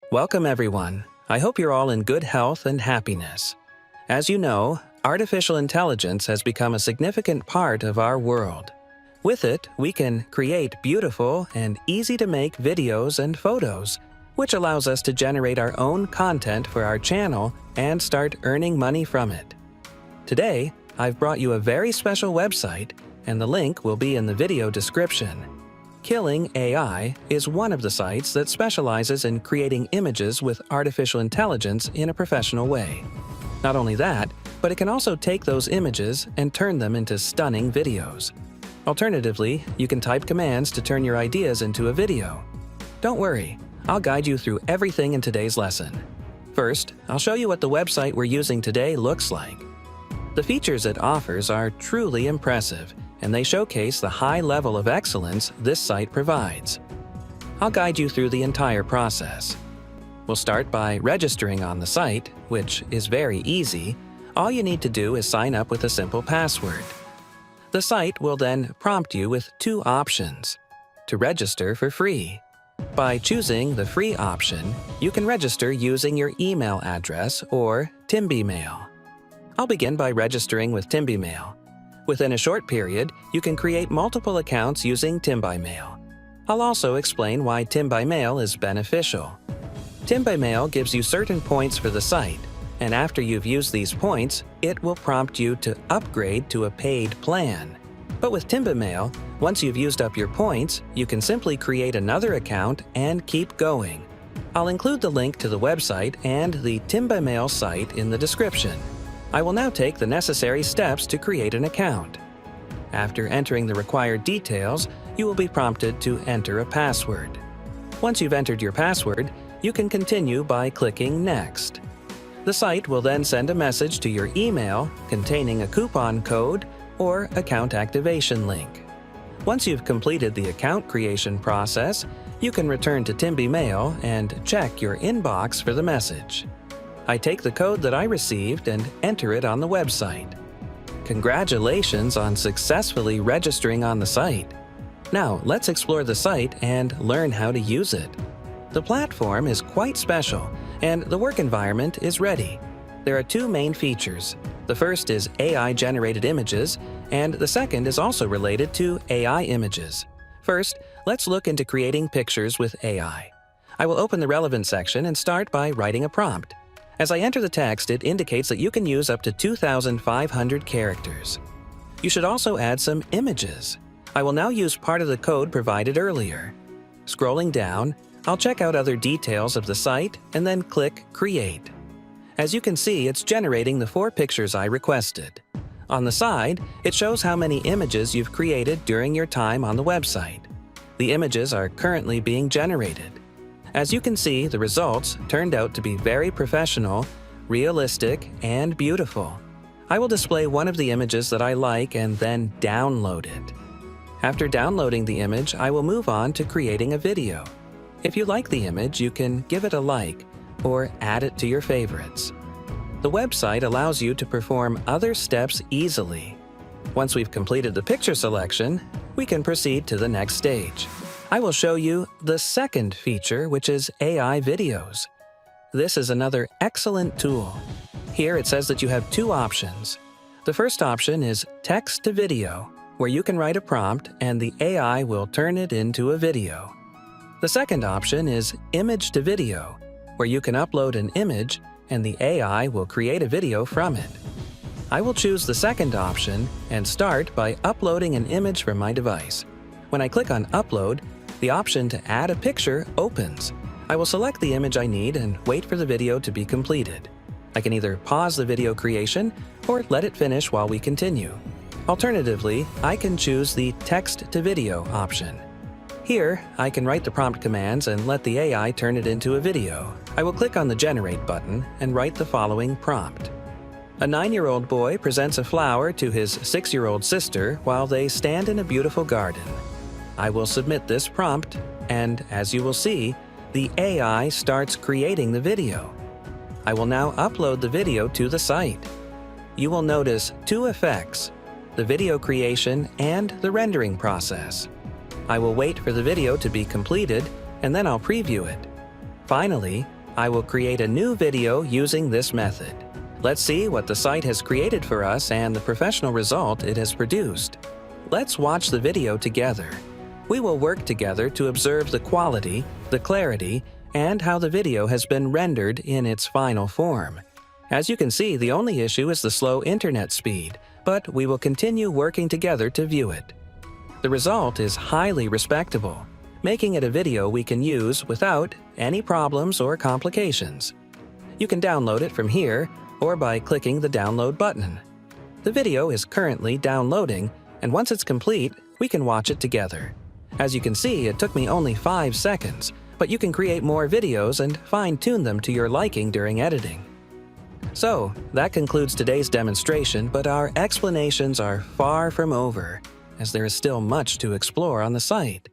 Welcome everyone. I hope you're all in good health and happiness. As you know, artificial intelligence has become a significant part of our world. With it, we can create beautiful and easy-to-make videos and photos, which allows us to generate our own content for our channel and start earning money from it. Today, I've brought you a very special website, and the link will be in the video description. Killing AI is one of the sites that specializes in creating images with artificial intelligence in a professional way. Not only that, but it can also take those images and turn them into stunning videos. Alternatively, you can type commands to turn your ideas into a video. Don't worry, I'll guide you through everything in today's lesson. First, I'll show you what the website we're using today looks like. The features it offers are truly impressive, and they showcase the high level of excellence this site provides. I'll guide you through the entire process. We'll start by registering on the site, which is very easy. All you need to do is sign up with a simple password. The site will then prompt you with two options: to register for free. By choosing the free option, you can register using your email address or TimbyMail. I'll begin by registering with TimbyMail. Within a short period, you can create multiple accounts using TimbyMail. I'll also explain why TimbyMail is beneficial. TimbyMail gives you certain points for the site, and after you've used these points, it will prompt you to upgrade to a paid plan. But with TimbyMail, once you've used up your points, you can simply create another account and keep going. I'll include the link to the website and the TimbyMail site in the description. I will now take the necessary steps to create an account. After entering the required details, you will be prompted to enter a password. Once you've entered your password, you can continue by clicking Next. The site will then send a message to your email containing a coupon code or account activation link. Once you've completed the account creation process, you can return to TimbyMail and check your inbox for the message. I take the code that I received and enter it on the website. Congratulations on successfully registering on the site. Now, let's explore the site and learn how to use it. The platform is quite special, and the work environment is ready. There are two main features. The first is AI-generated images, and the second is also related to AI images. First, let's look into creating pictures with AI. I will open the relevant section and start by writing a prompt. As I enter the text, it indicates that you can use up to 2,500 characters. You should also add some images. I will now use part of the code provided earlier. Scrolling down, I'll check out other details of the site and then click Create. As you can see, it's generating the 4 pictures I requested. On the side, it shows how many images you've created during your time on the website. The images are currently being generated. As you can see, the results turned out to be very professional, realistic, and beautiful. I will display one of the images that I like and then download it. After downloading the image, I will move on to creating a video. If you like the image, you can give it a like or add it to your favorites. The website allows you to perform other steps easily. Once we've completed the picture selection, we can proceed to the next stage. I will show you the second feature, which is AI videos. This is another excellent tool. Here it says that you have two options. The first option is text to video, where you can write a prompt and the AI will turn it into a video. The second option is image to video, where you can upload an image and the AI will create a video from it. I will choose the second option and start by uploading an image from my device. When I click on Upload, the option to add a picture opens. I will select the image I need and wait for the video to be completed. I can either pause the video creation or let it finish while we continue. Alternatively, I can choose the text to video option. Here, I can write the prompt commands and let the AI turn it into a video. I will click on the Generate button and write the following prompt. A 9-year-old boy presents a flower to his 6-year-old sister while they stand in a beautiful garden. I will submit this prompt, and as you will see, the AI starts creating the video. I will now upload the video to the site. You will notice two effects: the video creation and the rendering process. I will wait for the video to be completed, and then I'll preview it. Finally, I will create a new video using this method. Let's see what the site has created for us and the professional result it has produced. Let's watch the video together. We will work together to observe the quality, the clarity, and how the video has been rendered in its final form. As you can see, the only issue is the slow internet speed, but we will continue working together to view it. The result is highly respectable, making it a video we can use without any problems or complications. You can download it from here or by clicking the download button. The video is currently downloading, and once it's complete, we can watch it together. As you can see, it took me only 5 seconds, but you can create more videos and fine-tune them to your liking during editing. So, that concludes today's demonstration, but our explanations are far from over, as there is still much to explore on the site.